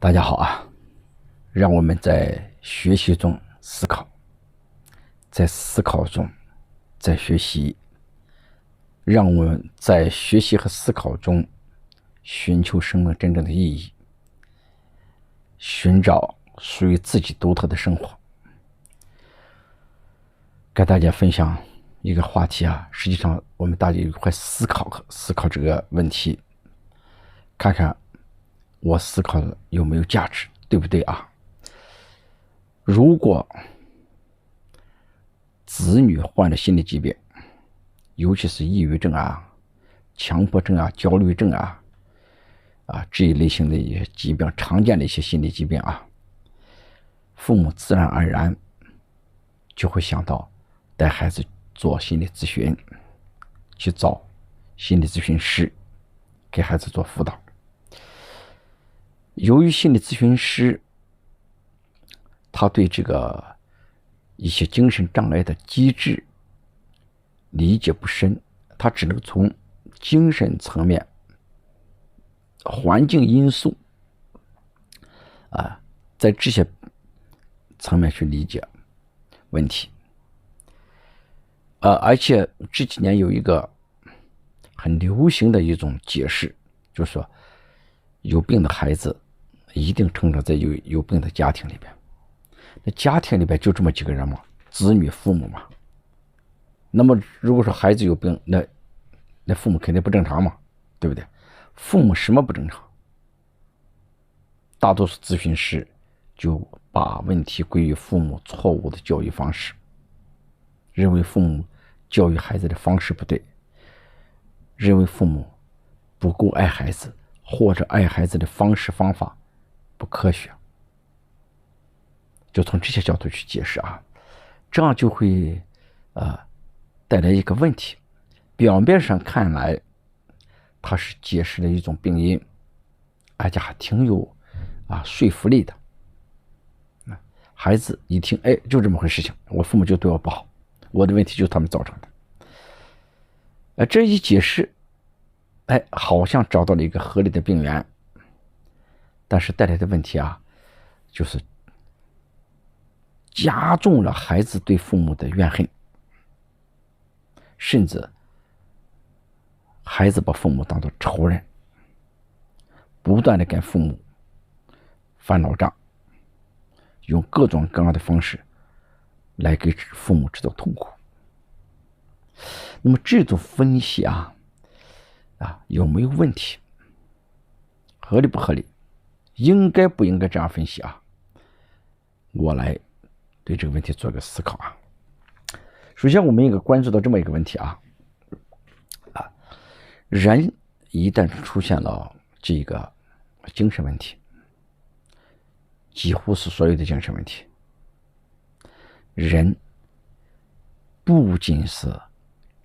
大家好啊！让我们在学习中思考，在思考中在学习，让我们在学习和思考中寻求生命真正的意义，寻找属于自己独特的生活。跟大家分享一个话题啊，实际上我们大家一块思考这个问题，看看我思考的有没有价值，对不对啊？如果子女患了心理疾病，尤其是抑郁症啊、强迫症啊、焦虑症啊这一类型的一些疾病，常见的一些心理疾病啊，父母自然而然就会想到带孩子做心理咨询，去找心理咨询师给孩子做辅导。由于心理咨询师他对这个一些精神障碍的机制理解不深，他只能从精神层面、环境因素在这些层面去理解问题。而且这几年有一个很流行的一种解释，就是说有病的孩子一定成长在有病的家庭里边。那家庭里边就这么几个人嘛，子女、父母嘛。那么如果说孩子有病，那父母肯定不正常嘛，对不对？父母什么不正常？大多数咨询师就把问题归于父母错误的教育方式，认为父母教育孩子的方式不对，认为父母不够爱孩子，或者爱孩子的方式方法不科学，就从这些角度去解释啊，这样就会带来一个问题。表面上看来，它是解释了一种病因，而且还挺有说服力的。孩子一听，就这么回事情，我父母就对我不好，我的问题就是他们造成的。这一解释，好像找到了一个合理的病源，但是带来的问题就是加重了孩子对父母的怨恨，甚至孩子把父母当作仇人，不断的跟父母翻老账，用各种各样的方式来给父母制造痛苦。那么这种分析有没有问题？合理不合理？应该不应该这样分析我来对这个问题做个思考首先我们应该关注到这么一个问题人一旦出现了这个精神问题，几乎是所有的精神问题，人不仅是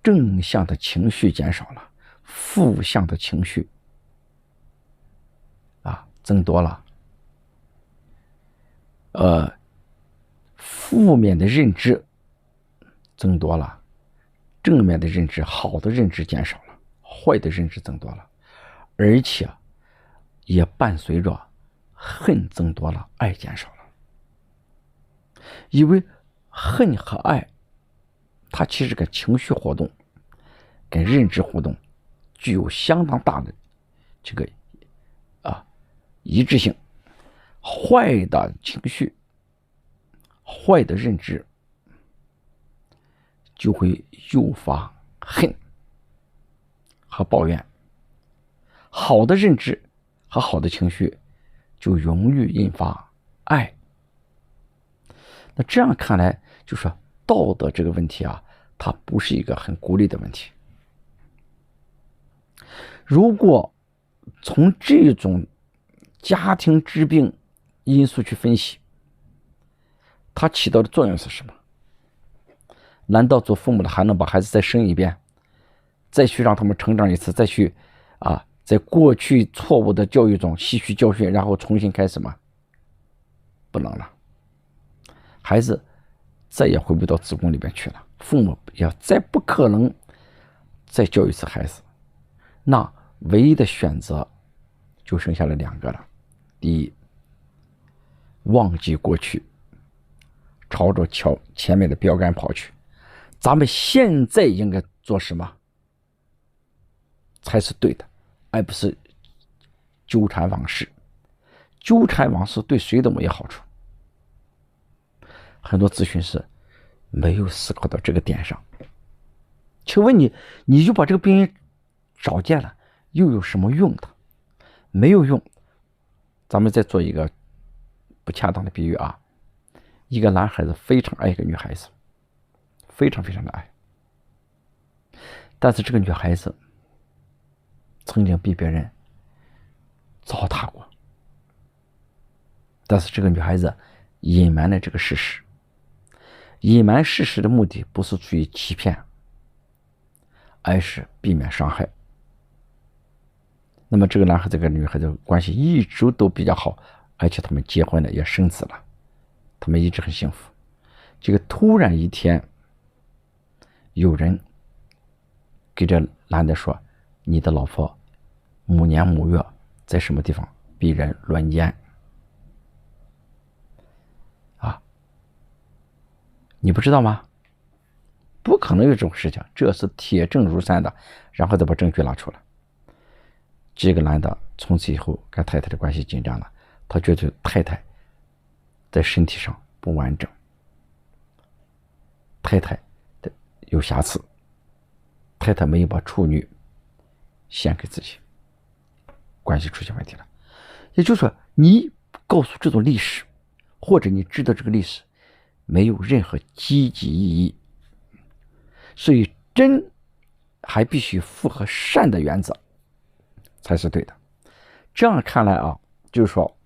正向的情绪减少了，负向的情绪增多了，负面的认知增多了，正面的认知、好的认知减少了，坏的认知增多了，而且也伴随着恨增多了，爱减少了。因为恨和爱它其实跟情绪活动跟认知活动具有相当大的这个一致性。坏的情绪、坏的认知就会诱发恨和抱怨，好的认知和好的情绪就容易引发爱。那这样看来，就说道德这个问题它不是一个很孤立的问题。如果从这种家庭疾病因素去分析，它起到的作用是什么？难道做父母的还能把孩子再生一遍，再去让他们成长一次，再去在过去错误的教育中吸取教训，然后重新开始吗？不能了。孩子再也回不到子宫里边去了，父母也再不可能再教育一次孩子，那唯一的选择就剩下了两个了。第一，忘记过去，朝着前面的标杆跑去。咱们现在应该做什么才是对的，而不是纠缠往事。纠缠往事对谁都没有好处。很多咨询师没有思考到这个点上。请问你就把这个病人找见了，又有什么用的？没有用。咱们再做一个不恰当的比喻啊，一个男孩子非常爱一个女孩子，非常非常的爱，但是这个女孩子曾经被别人糟蹋过，但是这个女孩子隐瞒了这个事实。隐瞒事实的目的不是出于欺骗，而是避免伤害。那么这个男孩子跟女孩子关系一直都比较好，而且他们结婚了，也生子了，他们一直很幸福。这个突然一天，有人给这男的说，你的老婆某年某月在什么地方被人轮奸啊？你不知道吗？不可能有这种事情，这是铁证如山的。然后再把证据拿出来。这个男的从此以后跟太太的关系紧张了，他觉得太太在身体上不完整，太太有瑕疵，太太没有把处女献给自己，关系出现问题了。也就是说，你告诉这种历史，或者你知道这个历史没有任何积极意义。所以真还必须符合善的原则才是对的。这样看来啊，就是说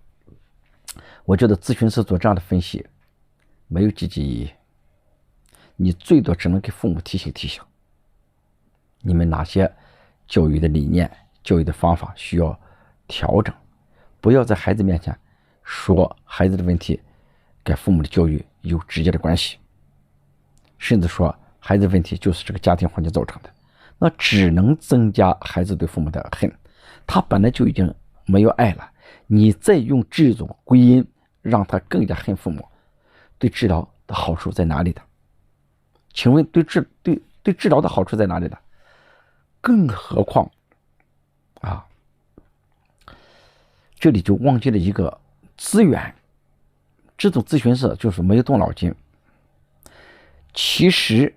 我觉得咨询师做这样的分析没有积极意义，你最多只能给父母提醒提醒，你们哪些教育的理念、教育的方法需要调整，不要在孩子面前说孩子的问题跟父母的教育有直接的关系，甚至说孩子的问题就是这个家庭环境造成的，那只能增加孩子对父母的恨。他本来就已经没有爱了，你再用这种归因让他更加恨父母，对治疗的好处在哪里的？请问对治疗的好处在哪里的？更何况啊，这里就忘记了一个资源，这种咨询师就是没有动脑筋。其实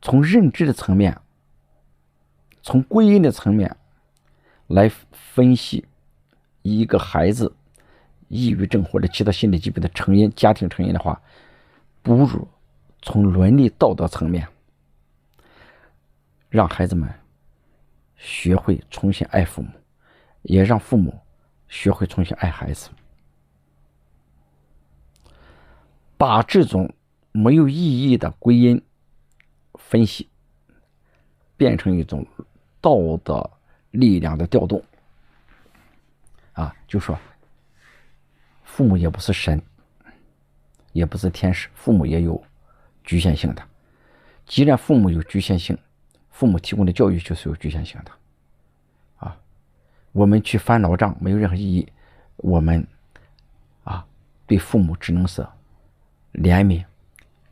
从认知的层面，从归因的层面来分析一个孩子抑郁症或者其他心理疾病的成因、家庭成因的话，不如从伦理道德层面让孩子们学会重新爱父母，也让父母学会重新爱孩子。把这种没有意义的归因分析变成一种道德力量的调动啊，就说父母也不是神，也不是天使，父母也有局限性的。既然父母有局限性，父母提供的教育就是有局限性的啊。我们去翻老账没有任何意义，我们啊对父母只能是怜悯、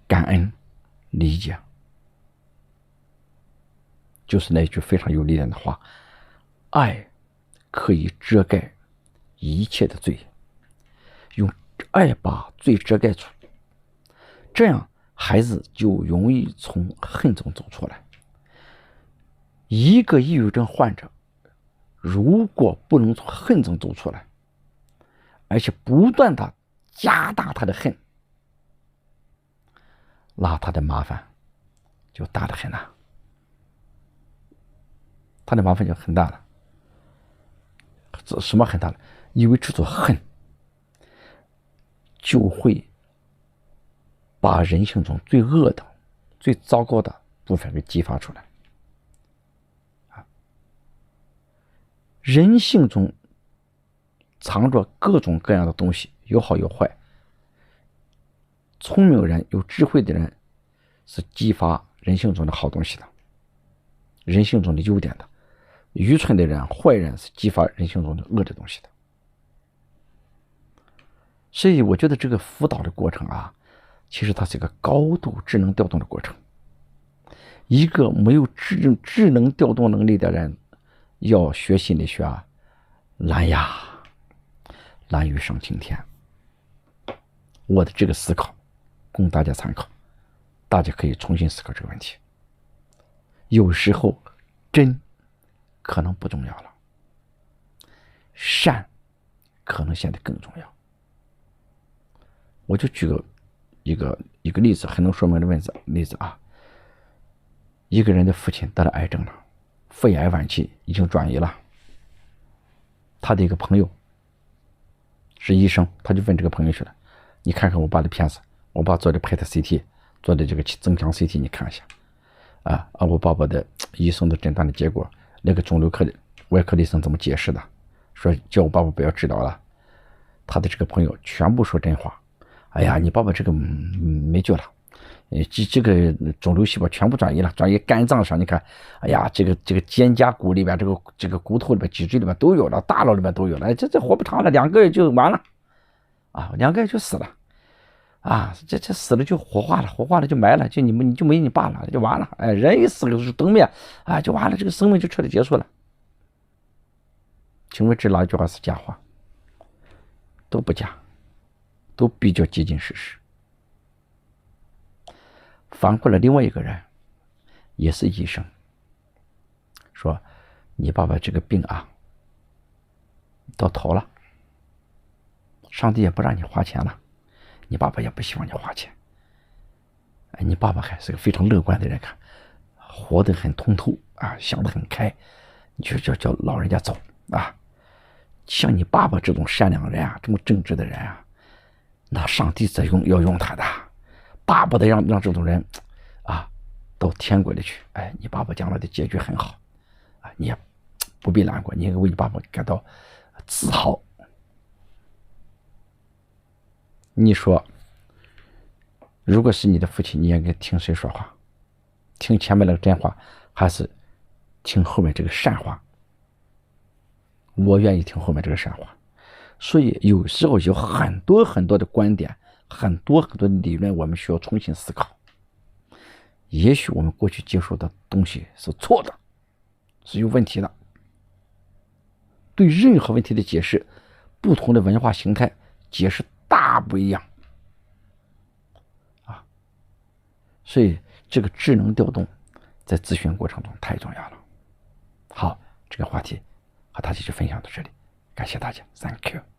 感恩、理解。就是那句非常有力量的话，爱可以遮盖一切的罪，用爱把罪遮盖住，这样孩子就容易从恨中走出来。一个抑郁症患者如果不能从恨中走出来，而且不断的加大他的恨，那他的麻烦就大得很了，他的麻烦就很大了。什么很大了？因为这种恨就会把人性中最恶的、最糟糕的部分给激发出来。人性中藏着各种各样的东西，有好有坏。聪明人、有智慧的人是激发人性中的好东西的，人性中的优点的。愚蠢的人、坏人是激发人性中的恶的东西的。所以我觉得这个辅导的过程啊，其实它是一个高度智能调动的过程。一个没有智能调动能力的人要学心理学啊，难呀，难于上青天。我的这个思考供大家参考，大家可以重新思考这个问题。有时候真可能不重要了，善可能显得更重要。我就举一个例子，很能说明的例子啊。一个人的父亲得了癌症了，肺癌晚期，已经转移了。他的一个朋友是医生，他就问这个朋友去了：“你看看我爸的片子，我爸做的 PET CT， 做的这个增强 CT， 你看一下。我爸爸的医生的诊断的结果，那个肿瘤科的外科医生怎么解释的？说叫我爸爸不要治疗了。”他的这个朋友全部说真话。哎呀，你爸爸这个没救了。这个肿瘤细胞全部转移了，转移肝脏上。你看，哎呀，这个肩胛骨里边，这个骨头里边、脊椎里边都有了，大脑里边都有了。这活不长了，2个月就完了，2个月就死了这死了就火化了就埋了，你就没你爸了，就完了。人一死了灯灭就完了，这个生命就彻底结束了。请问这哪一句话是假话？都不假，都比较接近事实。反过来，另外一个人也是医生，说你爸爸这个病到头了，上帝也不让你花钱了，你爸爸也不希望你花钱。你爸爸还是个非常乐观的人，看活得很通透想得很开，你就叫老人家走像你爸爸这种善良人这么正直的人那上帝要用他的，巴不得让这种人到天国里去。你爸爸将来的结局很好你也不必难过，你也为你爸爸感到自豪。你说，如果是你的父亲，你应该听谁说话？听前面那个真话，还是听后面这个善话？我愿意听后面这个善话。所以有时候有很多很多的观点，很多很多的理论，我们需要重新思考。也许我们过去接受的东西是错的，是有问题的。对任何问题的解释，不同的文化形态解释大不一样所以这个智能调动在咨询过程中太重要了。好，这个话题和大家就分享到这里，感谢大家 ，Thank you。